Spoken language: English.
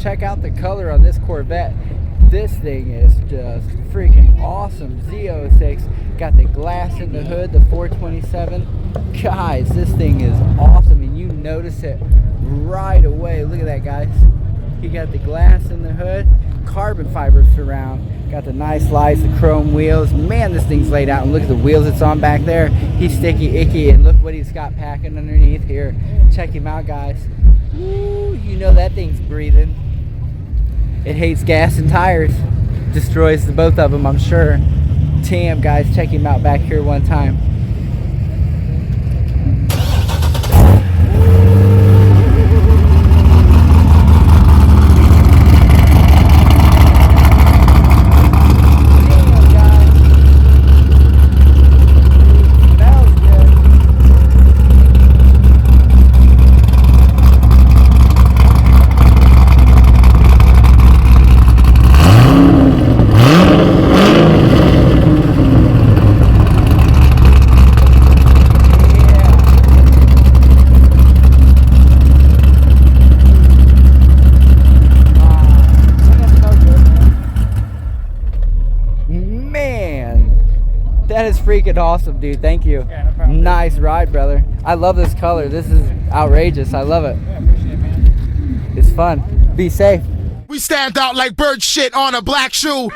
check out the color on this Corvette. This thing is just freaking awesome. Z06, got the glass in the hood, the 427. Guys, this thing is awesome, and you notice it right away. Look at that, guys. He got the glass in the hood, carbon fiber surround, got the nice lights, the chrome wheels. Man, this thing's laid out, and look at the wheels it's on back there. He's sticky icky, and look what he's got packing underneath here. Check him out, guys. Woo, you know that thing's breathing. It hates gas and tires. Destroys the both of them, I'm sure. Damn, guys, check him out back here one time. That is freaking awesome, dude. Thank you. Yeah, no problem. Nice ride, brother. I love this color. This is outrageous. I love it. Yeah, appreciate it, man. It's fun. Be safe. We stand out like bird shit on a black shoe.